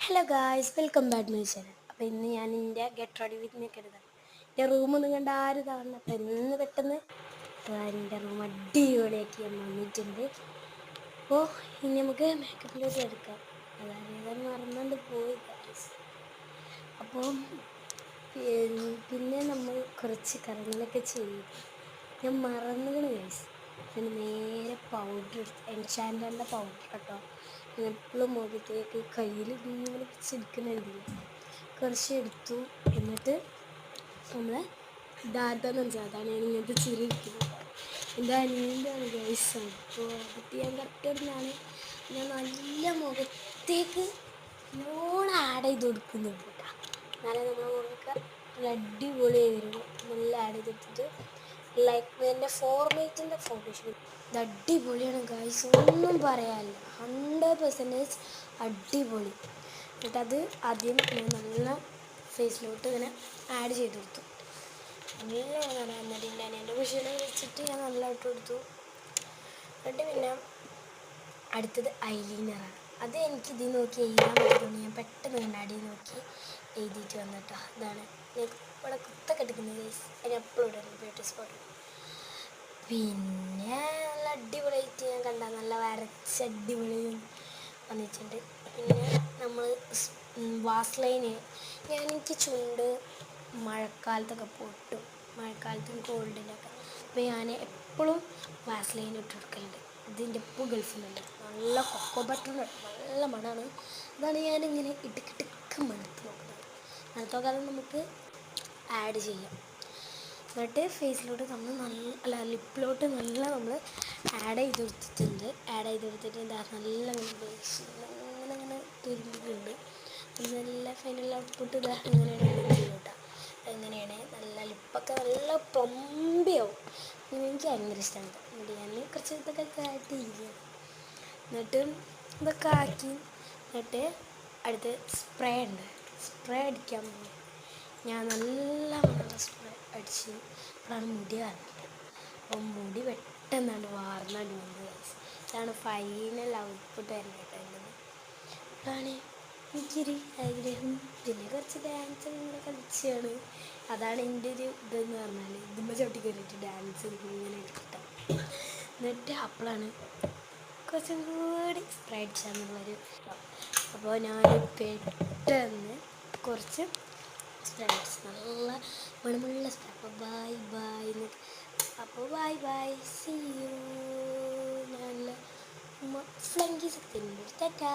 Hello guys, welcome back my channel. അപ്പോൾ ഇന്ന് ഞാൻ എൻ്റെ ഗെറ്റ് റെഡി വിത്ത് മീക്ക് എടുത്തത്. എൻ്റെ റൂമൊന്നും കണ്ട ആരും തവണ അപ്പോൾ ഇന്ന് പെട്ടെന്ന് എൻ്റെ റൂം അടിപൊളിയാക്കി ഞാൻ വന്നിട്ടുണ്ട്. അപ്പോൾ ഇനി നമുക്ക് മേക്കപ്പിലോട്ട് എടുക്കാം. അതായത് മറന്നുകൊണ്ട് പോയി ഗായ്സ്. അപ്പോൾ പിന്നെ നമ്മൾ കുറച്ച് കാര്യങ്ങളൊക്കെ ചെയ്തു. ഞാൻ മറന്നുകണ് ഗായ്സ്. പിന്നെ നേരെ പൗഡർ എടുത്ത് എൻചാൻഡറിൻ്റെ പൗഡർ കേട്ടോ. എപ്പോഴും മുഖത്തേക്ക് കയ്യിൽ ഇങ്ങനെ പിടിച്ചെടുക്കുന്നുണ്ടല്ലോ, കുറച്ച് എടുത്തു. എന്നിട്ട് നമ്മൾ ഇതാദ്യം അതാണ് ഞാൻ ഇങ്ങനത്തെ ചെറിയ ഇരിക്കുന്നത്. എൻ്റെ അനിയൻ്റെയാണ് ഗൈസ്. അപ്പോൾ അതിട്ട് ഞാൻ കറക്റ്റ് ഇടുന്നതാണ്. ഞാൻ നല്ല മുഖത്തേക്ക് നല്ലോണം ആഡ് ചെയ്ത് കൊടുക്കുന്നുണ്ട് കേട്ടോ. എന്നാലേ നമ്മുടെ മുഖമൊക്കെ നല്ല അടിപൊളിയായി വരുള്ളൂ. നല്ല ആഡ് ചെയ്തെടുത്തിട്ട് ലൈക്ക് എൻ്റെ ഫോർമേറ്റിൻ്റെ ഫൗണ്ടേഷൻ ഇത് അടിപൊളിയാണ് ഗൈസ്, ഒന്നും പറയാനില്ല. 100% അടിപൊളി. എന്നിട്ടത് ആദ്യം ഞാൻ നല്ല ഫേസിലോട്ട് ഇങ്ങനെ ആഡ് ചെയ്ത് കൊടുത്തു. നല്ല എന്നിട്ട് എൻ്റെ കുശിനെ വെച്ചിട്ട് ഞാൻ നല്ല ഇട്ട് കൊടുത്തു. എന്നിട്ട് പിന്നെ അടുത്തത് ഐലൈനറാണ്. അത് എനിക്ക് ഇതിൽ നോക്കി എഴുതാൻ പറ്റുന്നുണ്ട്. ഞാൻ പെട്ടെന്ന് കണ്ണാടി നോക്കി എഴുതിയിട്ട് വന്നിട്ടോ. ഇതാണ് ഇവിടെ കുത്തൊക്കെ എടുക്കുന്നത് ഗൈസ്. അതിന് എപ്പോഴും ഇടുന്നു ബ്യൂട്ടി സ്പോട്ട്. പിന്നെ നല്ല അടിപൊളിയായിട്ട് ഞാൻ കണ്ട നല്ല വരച്ച അടിപൊളി വന്നിട്ടുണ്ട്. പിന്നെ നമ്മൾ വാസ്ലൈന് എനിക്ക് ചുണ്ട് മഴക്കാലത്തൊക്കെ പൊട്ടും, മഴക്കാലത്തും കോൾഡിനൊക്കെ. അപ്പോൾ ഞാൻ എപ്പോഴും വാസ്ലൈൻ ഇട്ട് കൊടുക്കലുണ്ട്. ഇതിൻ്റെ ഇപ്പോൾ ഗൾഫിലുണ്ട് നല്ല കൊക്കോ ബട്ടറുണ്ട്, നല്ല മണമാണ്. അതാണ് ഞാനിങ്ങനെ ഇടുക്കിടുക്ക് മണത്ത് നോക്കുന്നത്. മണത്തൊക്കെ നമുക്ക് ആഡ് ചെയ്യാം. എന്നിട്ട് ഫേസിലോട്ട് നമ്മൾ നല്ല ലിപ്പിലോട്ട് നല്ല നമ്മൾ ആഡ് ചെയ്ത് കൊടുത്തിട്ടുണ്ട്. ആഡ് ചെയ്ത് കൊടുത്തിട്ട് എന്താ നല്ല അങ്ങനെ അങ്ങനെ തുരുമ്പിട്ടുണ്ട്. നല്ല ഫൈനൽ ഔട്ട്പുട്ട് ഇതാ അങ്ങനെയാണ് കേട്ടോ. എങ്ങനെയാണ് നല്ല ലിപ്പൊക്കെ നല്ല പ്ലംബിയാവും. എനിക്ക് ഭയങ്കര ഇഷ്ടമാണ്. എന്നിട്ട് ഞാൻ കുറച്ച് ഇതൊക്കെ കാട്ടിയിരിക്കുകയാണ്. എന്നിട്ട് ഇതൊക്കെ ആക്കി എന്നിട്ട് അടുത്ത് സ്പ്രേ ഉണ്ട്. സ്പ്രേ അടിക്കാൻ പോകും. ഞാൻ നല്ല സ്പ്രേ അടിച്ച് അപ്പോഴാണ് മുടി വന്നിട്ട്. അപ്പോൾ മുടി പെട്ടെന്നാണ് വാർന്നാണ്ട് വന്നത് ഗൈസ്. ഇതാണ് ഫൈനൽ ഔട്ട്പുട്ട് വരുന്നത് എൻ്റെ. അതാണ് എനിക്കൊരു ആഗ്രഹം. പിന്നെ കുറച്ച് ഡാൻസ് ഇങ്ങനെ കളിച്ചാണ്. അതാണ് എൻ്റെ ഒരു ഇതെന്ന് പറഞ്ഞാൽ ഇതുമ്പോൾ ചവിട്ടി കയറിയിട്ട് ഡാൻസ് ഇങ്ങനെ കിട്ടാം. എന്നിട്ട് അപ്പോഴാണ് കുറച്ചും കൂടി സ്പ്രേ അടിച്ചാന്നുള്ളൊരു. അപ്പോൾ ഞാൻ പെട്ടെന്ന് കുറച്ച് സ്പ്രേഡ്സ് നല്ല മണമുള്ള സ്പ്രേ. അപ്പോൾ ബൈ ബൈ. അപ്പോൾ ബൈ ബൈ, സീ യു. നല്ല ഫ്ലങ്കി സത്യം. ടാറ്റാ.